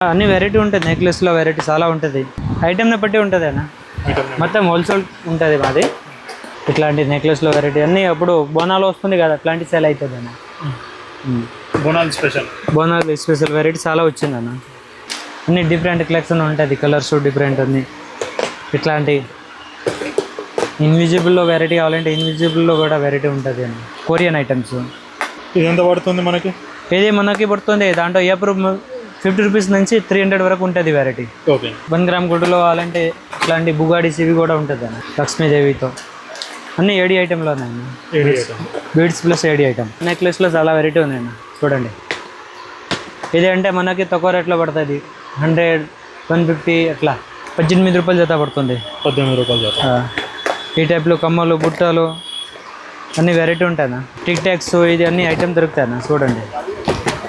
అన్ని వెరైటీ ఉంటుంది. నెక్లెస్లో వెరైటీ చాలా ఉంటుంది. ఐటెంని బట్టి ఉంటుంది అన్న. మొత్తం హోల్సేల్ ఉంటుంది మాది. ఇట్లాంటి నెక్లెస్లో వెరైటీ అన్నీ అప్పుడు బోనాలు వస్తుంది కదా, అట్లాంటి సేల్ అవుతుంది అన్న. బోనాలు స్పెషల్ వెరైటీ చాలా వచ్చింది అన్న. అన్ని డిఫరెంట్ కలెక్షన్ ఉంటుంది, కలర్స్ డిఫరెంట్ అన్ని. ఇట్లాంటి ఇన్విజిబుల్లో వెరైటీ కావాలంటే ఇన్విజిబుల్లో కూడా వెరైటీ ఉంటుంది అన్న. Korean items. ఇది ఎంత పడుతుంది మనకి? ఇది మనకి పడుతుంది దాంట్లో ఎప్పుడు 50 రూపీస్ నుంచి 300 వరకు ఉంటుంది వెరైటీ. ఓకే. 1 గ్రామ్ గుడ్డులో కావాలంటే ఇట్లాంటి బుగాడీస్ ఇవి కూడా ఉంటుంది అన్న. లక్ష్మీదేవితో అన్ని ఏడి ఐటెంలో ఉన్నాయన్న. Beads plus AD item. నెక్లెస్లో చాలా వెరైటీ ఉన్నాయన్న. చూడండి, ఇది అంటే మనకి తక్కువ రేట్లో పడుతుంది. 100, 150 అట్లా 18 రూపాయలు జత పడుతుంది. 18 రూపాయలు జత. ఈ టైప్లో కమ్మలు, బుట్టలు అన్ని వెరైటీ ఉంటాయన్న. టిక్ టాక్స్ ఇది అన్ని ఐటమ్ దొరుకుతాయన్న. చూడండి,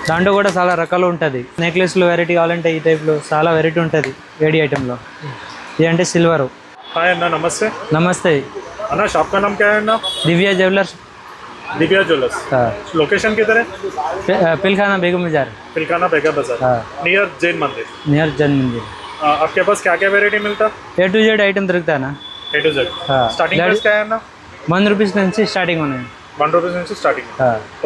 దాంట్లో కూడా చాలా రకాలు ఉంటుంది. నెక్లెస్లో వెరైటీ కావాలంటే ఈ టైప్లో చాలా వెరైటీ ఉంటుంది ఏడి ఐటెంలో. ఇది అంటే సిల్వరు. హాయ్ అన్న, నమస్తే. నమస్తే అన్న, షాప్ का नाम क्या है अन्न? Divya jewellers. Divya jewellers. Location किधर है? पिलखाना बेगम बाजार. पिलखाना बेगम बाजार, नियर जैन मंदिर. नियर जैन मंदिर. आपके पास क्या क्या वेरायटी मिलता? A to Z ఐటమ్ దొరుకుతానా? A to Z. Starting price क्या है అన్న? 1 రూపీస్ నుంచి స్టార్టింగ్ ఉన్నాయి. 1 రూపీస్ నుంచి స్టార్టింగ్.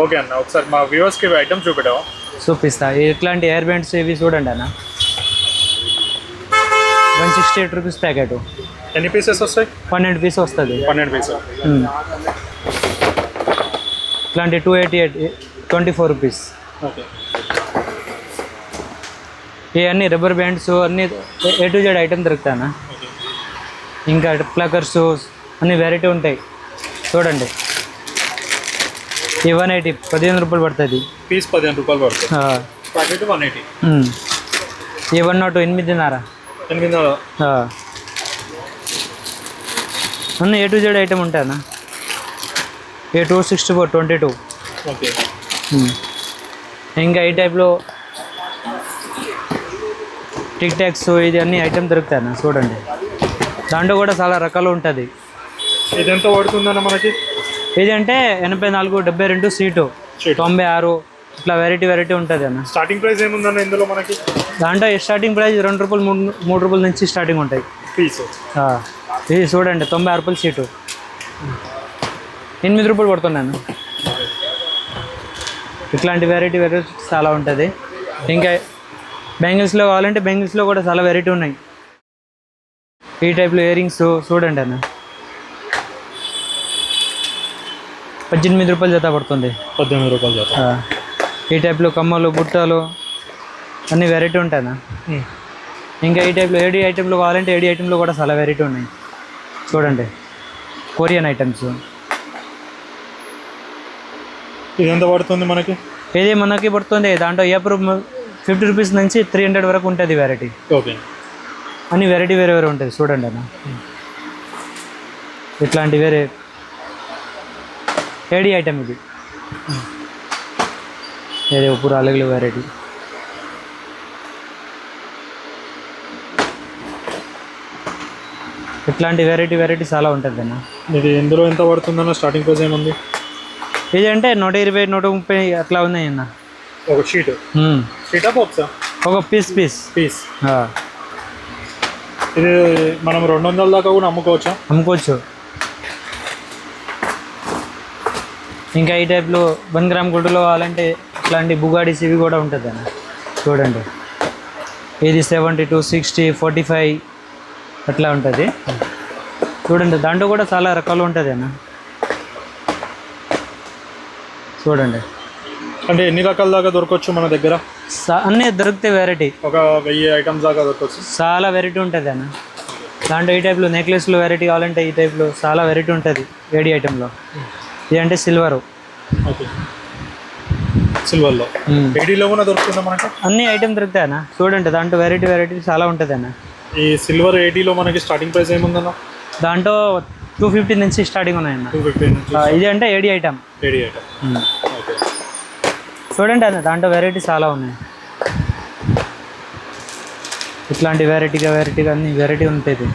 ఓకే అన్న, ఒకసారి మా వ్యూవర్స్కి ఐటమ్ చూపెట్టావా? చూపిస్తా. ఇట్లాంటి హెయిర్ బ్యాండ్స్ ఇవి చూడండి అన్న. 168 రూపీస్ ప్యాకెట్. ఎన్ని పీసెస్ వస్తాయి? 12 పీస్ వస్తుంది. 12 పీసెస్. ఇట్లాంటి 288, 24 రూపీస్. ఓకే. ఇవన్నీ రబ్బర్ బ్యాండ్స్ అన్నీ A to Z ఐటమ్ దొరుకుతానా. ఇంకా ప్లకర్స్ అన్ని వెరైటీ ఉంటాయి. చూడండి, ఈ 180, 15 రూపాయలు పడుతుంది. పీస్ 15 రూపాయలు పడుతుంది. ప్యాకెట్ 180. ఈ 108, 8.5. అన్నీ A to Z ఐటమ్ ఉంటాయన్నా. ఏ 264, 22. ఓకే. ఇంకా ఈ టైప్లో టిక్ టాక్స్ ఇది అన్ని ఐటమ్ దొరుకుతాయన్న. చూడండి, దాంట్లో కూడా చాలా రకాలు ఉంటుంది. ఇది ఎంత పడుతుందన్న మనకి? ఇది అంటే 84, 72 సీటు, 96 ఇట్లా వెరైటీ ఉంటుంది అన్న. స్టార్టింగ్ ప్రైస్ ఏముందన్న ఇందులో మనకి? దాంట్లో స్టార్టింగ్ ప్రైస్ 2 రూపాయలు, 3 రూపాయల నుంచి స్టార్టింగ్ ఉంటాయి పీస్. ఇది చూడండి, 96 రూపాయలు సీటు, 8 రూపాయలు పడుతున్నాను. ఇట్లాంటి వెరైటీ చాలా ఉంటుంది. ఇంకా బ్యాంగిల్స్లో కావాలంటే బ్యాంగిల్స్లో కూడా చాలా వెరైటీ ఉన్నాయి. ఈ టైప్లో ఇయర్ రింగ్స్ చూడండి అన్న. 18 రూపాయలు జత పడుతుంది. 18 రూపాయలు జత. ఈ టైప్లో కమ్మలు, బుట్టలు అన్ని వెరైటీ ఉంటాయన్న. ఇంకా ఈ టైప్లో ఏడి ఐటెంలో కావాలంటే ఏడి ఐటెంలో కూడా చాలా వెరైటీ ఉన్నాయి. చూడండి, కొరియన్ ఐటమ్స్. ఇది ఎంత పడుతుంది మనకి? ఇది మనకి పడుతుంది దాంట్లో ఎప్పుడు 50 రూపీస్ నుంచి 300 వరకు ఉంటుంది వెరైటీ. ఓకే. అన్ని వెరైటీ వేరే ఉంటుంది. చూడండి అన్న, ఇట్లాంటి వేరే ఏడి ఐటమ్. ఇది ఏది పూరా అలగలు వెరైటీ. ఇట్లాంటి వెరైటీ చాలా ఉంటుంది అన్న. ఇది ఇందులో ఎంత పడుతుందన్న? స్టార్టింగ్ ప్రైస్ ఏముంది? ఇది అంటే 120, 130 అట్లా ఉన్నాయి అన్న. ఒక షీట్. షీటా బాక్సా? ఒక పీస్. ఇది మనం 200 దాకా కూడా అమ్ముకోవచ్చు. ఇంకా ఈ టైప్లో 1 గ్రామ్ గుడ్డులో కావాలంటే ఇట్లాంటి బుగాడీస్ ఇవి కూడా ఉంటుంది అన్న. చూడండి, ఇది 72, 60, 45 అట్లా ఉంటుంది. చూడండి, దాంట్లో కూడా చాలా రకాలు ఉంటుంది అన్న. చూడండి, అంటే ఎన్ని రకాల దాకా దొరకవచ్చు మన దగ్గర? అన్నీ దొరికితే వెరైటీ ఒక 1000 ఐటమ్స్ దాకా దొరకవచ్చు. చాలా వెరైటీ ఉంటుంది అన్న. దాంట్లో ఈ టైప్లో నెక్లెస్లో వెరైటీ కావాలంటే ఈ టైప్లో చాలా వెరైటీ ఉంటుంది ఏడి ఐటెంలో. ఇది అంటే సిల్వరు. ఓకే. సిల్వర్లో ఏడీలో కూడా దొరుకుతుందా మనకి? అన్ని ఐటమ్ దొరుకుతాయి అన్న. చూడండి, దాంట్లో వెరైటీ చాలా ఉంటుంది అన్న. ఈ సిల్వర్ ఏడీలో మనకి స్టార్టింగ్ ప్రైస్ ఏముందన్న? దాంట్లో 250 నుంచి స్టార్టింగ్ ఉన్నాయన్న. 250 నుంచి. ఇది అంటే ఏడి ఐటమ్. ఓకే. చూడండి అన్న, దాంట్లో వెరైటీ చాలా ఉన్నాయి. ఇట్లాంటి వెరైటీగా అన్ని వెరైటీ ఉంటుంది.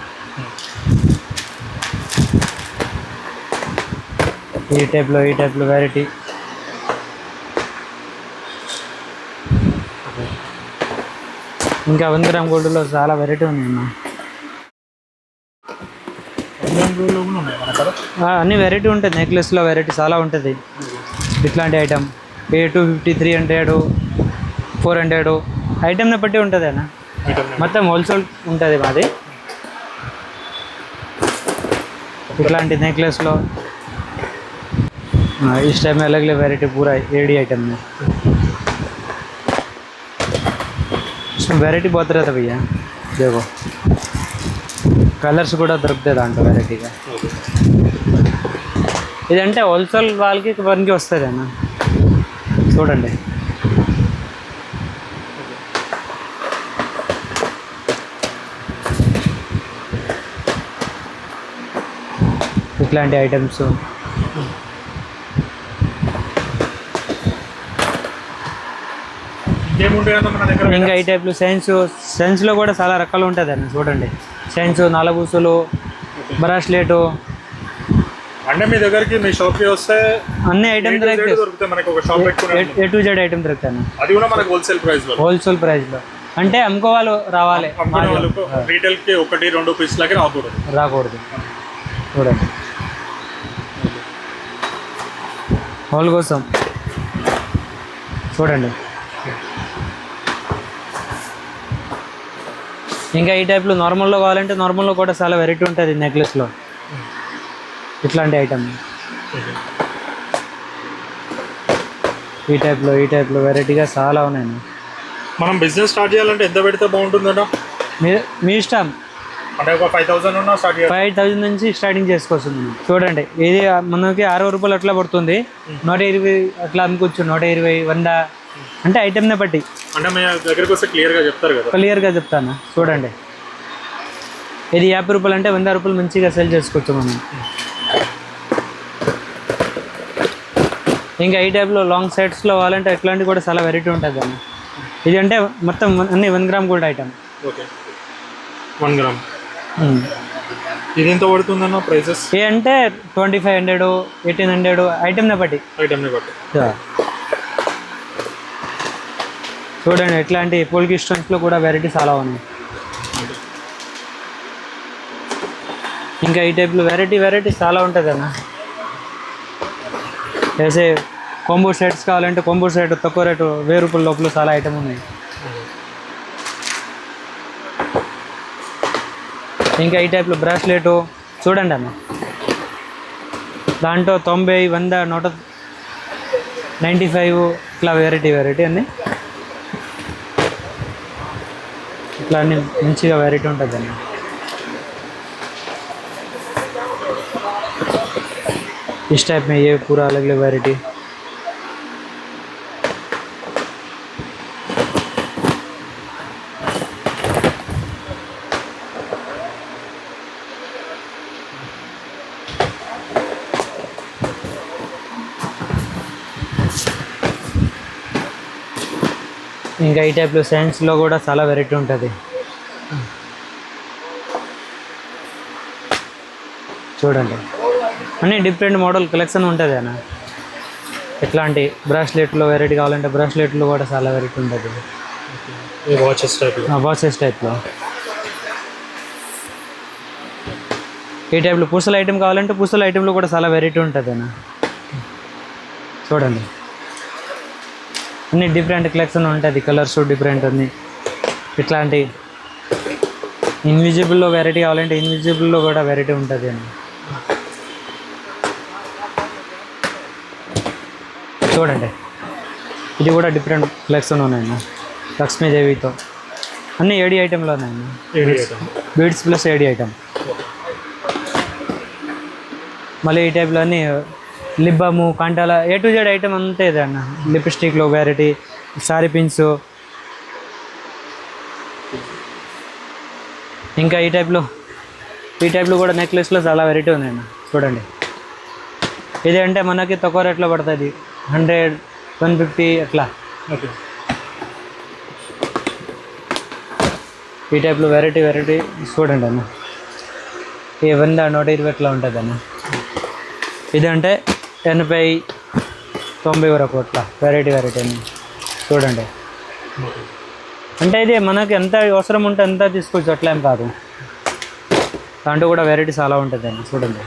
ఈ టైప్లో వెరైటీ. ఇంకా 1 గ్రామ్ గోల్డ్లో చాలా వెరైటీ ఉంది అన్న. అన్ని వెరైటీ ఉంటుంది. నెక్లెస్లో వెరైటీ చాలా ఉంటుంది. ఇట్లాంటి ఐటమ్ 250, 300, 400 ఐటమ్ని బట్టి ఉంటుంది అన్న. మొత్తం హోల్సేల్ ఉంటుంది మాది. ఇట్లాంటి నెక్లెస్లో इस टाइप में अलग अलग वेराइटी पूरा एडी आइटम में. इसमें वेराइटी बहुत रहता है भैया. देखो కలర్స్ కూడా దొరుకుతాయి దాంట్లో వెరైటీగా. ఇదంటే హోల్సేల్ వాళ్ళకి వన్కి వస్తుంది అన్న. చూడండి ఇట్లాంటి ఐటమ్స్. ఇంకా ఈ టైప్లో సైన్స్లో కూడా చాలా రకాలు ఉంటుంది అన్న. చూడండి సైన్స్, నలబూసులు, బ్రాస్లెట్. అంటే మీ దగ్గరికి మీ షాప్కి వస్తే అన్ని ఐటమ్ దొరుకుతాయి. మనకి ఒక షాప్ పెట్టుకుని A to Z ఐటమ్ దొరుకుతాయి. అది కూడా మనకు హోల్సేల్ ప్రైస్లో అంటే అమ్ముకో వాళ్ళు రావాలి. రీటైల్కి 1-2 పీస్లకి రాకూడదు. చూడండి హోల్ కోసం చూడండి. ఇంకా ఈ టైప్లో నార్మల్లో కావాలంటే నార్మల్లో కూడా చాలా వెరైటీ ఉంటుంది నెక్లెస్లో. ఇట్లాంటి ఐటమ్ ఈ టైప్లో వెరైటీగా చాలా ఉన్నాయండి. మనం బిజినెస్ స్టార్ట్ చేయాలంటే ఎంత పెడితే బాగుంటుందన్నా? మీ ఇష్టం. అంటే ఒక 5,000 ఉన్నా స్టార్ట్ చేయాలి. 5,000 నుంచి స్టార్టింగ్ చేసుకోవచ్చు. చూడండి ఇది మనకి 60 రూపాయలు అట్లా పడుతుంది. 120 అట్లా అమ్ముకోవచ్చు. 120, 100 అంటే ఐటమ్నే బట్టి. అంటే మీ దగ్గరికి వస్తే క్లియర్గా చెప్తారు కదా? క్లియర్గా చెప్తాను. చూడండి ఇది 50 రూపాయలు అంటే 100 రూపాయలు మంచిగా సెల్ చేసుకోవచ్చు మనం. ఇంకా ఈ టైప్లో లాంగ్ సైడ్స్లో కావాలంటే ఇట్లాంటివి కూడా చాలా వెరైటీ ఉంటుంది అన్న. ఇది అంటే మొత్తం అన్ని 1 gram gold item. Okay 1 gram. ఇది ఎంత పడుతుందన్న ప్రైసెస్? ఏ అంటే 2,500, 1,800 ఐటమ్ని బట్టి. చూడండి ఇట్లాంటి పోల్కి స్టోన్స్లో కూడా వెరైటీ చాలా ఉన్నాయి. ఇంకా ఈ టైప్లో వెరైటీ చాలా ఉంటుంది అన్న. వేసే కాంబో సెట్స్ కావాలంటే కాంబో సెట్ తక్కువ రేటు 1,000 రూపాయల లోపల చాలా ఐటమ్ ఉన్నాయి. ఇంకా ఈ టైప్లో బ్రాస్లెట్ చూడండి అన్న. దాంట్లో 90, 100, 195 ఇట్లా వెరైటీ అన్నీ. ఇట్లా అన్ని మంచిగా వెరైటీ ఉంటుంది అన్న. इस टाइप में ये पूरा अलग अलग वेराइटी. ఇంకా ఈ టైప్లో సైన్స్లో కూడా చాలా వెరైటీ ఉంటుంది. చూడండి అన్నీ డిఫరెంట్ మోడల్ కలెక్షన్ ఉంటుంది అన్న. ఇట్లాంటి బ్రాస్లెట్లో వెరైటీ కావాలంటే బ్రాస్లెట్లో కూడా చాలా వెరైటీ ఉంటుంది. వాచెస్ టైప్లో ఈ టైప్లో పూసల ఐటమ్ కావాలంటే పూసల ఐటెంలో కూడా చాలా వెరైటీ ఉంటుంది అన్న. చూడండి అన్ని డిఫరెంట్ కలెక్షన్ ఉంటుంది. కలర్స్ డిఫరెంట్ ఉంది. ఇట్లాంటి ఇన్విజిబుల్లో వెరైటీ కావాలంటే ఇన్విజిబుల్లో కూడా వెరైటీ ఉంటుంది అన్న. చూడండి ఇది కూడా డిఫరెంట్ కలెక్షన్ ఉన్నాయన్న. లక్ష్మీదేవితో అన్ని ఏడి ఐటెంలో ఉన్నాయన్న. Beads plus AD item. మళ్ళీ ఈ టైప్లో అన్నీ లిబ్బము, కంటాల A to Z ఐటమ్ అంతే అన్న. లిప్స్టిక్లో వెరైటీ, సారీ పిన్స్. ఇంకా ఈ టైప్లో కూడా నెక్లెస్లో చాలా వెరైటీ ఉన్నాయన్న. చూడండి ఇది అంటే మనకి తక్కువ రేట్లో పడుతుంది. 100, 150 అట్లా. ఈ టైప్లో వెరైటీ చూడండి అన్న. ఈ 100, 120 అట్లా ఉంటుంది అన్న. ఇదంటే 80, 90 వరకు అట్లా వెరైటీ అన్ని. చూడండి అంటే ఇది మనకి ఎంత అవసరం ఉంటే ఎంత తీసుకోవచ్చు, అట్లా ఏం కాదు. దాంట్లో కూడా వెరైటీ చాలా ఉంటుందండి, చూడండి.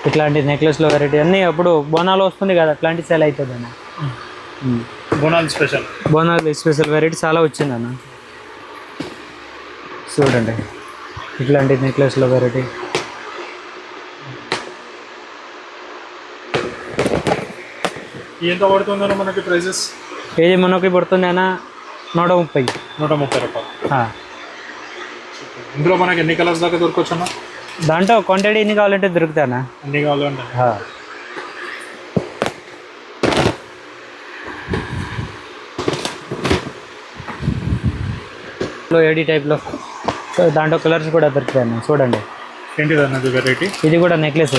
ఇట్లాంటి నెక్లెస్లో వెరైటీ అన్నీ అప్పుడు బోనాలు వస్తుంది కదా, అట్లాంటి సేల్ అవుతుంది అన్న. Bonalu special, Bonalu special variety చాలా వచ్చింది అన్న. చూడండి ఇట్లాంటి నెక్లెస్లో వెరైటీ. ఎంత పడుతుందన్న మనకి ప్రైజెస్? ఏది మనకి పడుతుంది అన్న 130. 130 రూపాయలు. ఇందులో మనకి ఎన్ని కలర్స్ దాకా దొరకవచ్చు అన్న? దాంట్లో క్వాంటిటీ ఎన్ని కావాలంటే దొరుకుతాయి అన్న. అన్ని కావాలంటే ఏడి టైప్లో దాంట్లో కలర్స్ కూడా దొరుకుతాయి అన్న. చూడండి ఏంటిది అన్నది వెరైటీ? ఇది కూడా నెక్లెస్.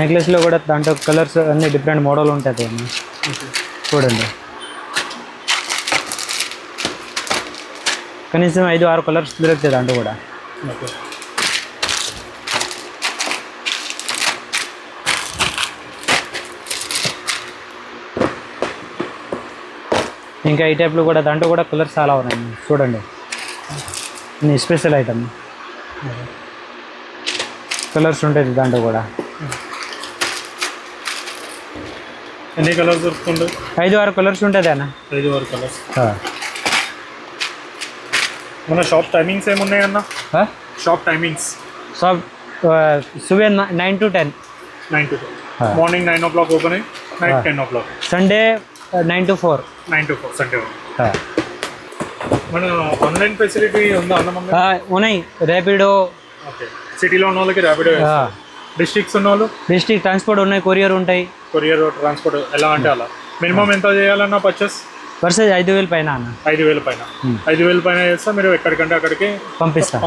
నెక్లెస్లో కూడా దాంట్లో కలర్స్ అన్ని డిఫరెంట్ మోడల్ ఉంటుంది అన్న. చూడండి కనీసం 5-6 కలర్స్ దొరుకుతాయి దాంట్లో కూడా. ఇంకా ఈ టైప్లో కూడా దాంట్లో కూడా కలర్స్ చాలా ఉన్నాయి. చూడండి స్పెషల్ ఐటమ్ కలర్స్ ఉంటుంది దాంట్లో కూడా. ఎన్ని కలర్స్ దొరుకుతుంటాయి? 5-6 కలర్స్ ఉంటుంది అన్న. 5-6 కలర్స్. మన షాప్ టైమింగ్స్ ఏమున్నాయన్న? షాప్ టైమింగ్స్ షాప్ సుబह 9 to 10. 9 to 10. Morning 9 o'clock open అయ్యి night 10 o'clock. Sunday 9 to 4. 9 to 4 Sunday. మన ఆన్లైన్ ఫెసిలిటీ ఉందా అన్న? ఉన్నాయి. ర్యాపిడో. ఓకే. సిటీలో ఉన్న వాళ్ళకి ర్యాపిడో, డిస్ట్రిక్ట్స్ ఉన్న వాళ్ళు డిస్ట్రిక్ట్ ట్రాన్స్పోర్ట్ ఉన్నాయి, కొరియర్ ఉంటాయి. కొరియర్ ట్రాన్స్పోర్ట్ ఎలా అంటే అలా. మినిమం ఎంత చేయాలన్న పర్చేస్? పర్చేజ్ 5,000 పైన అన్న. 5,000 పైన. 5,000 పైన చేస్తే మీరు ఎక్కడికంటే అక్కడికి పంపిస్తారు.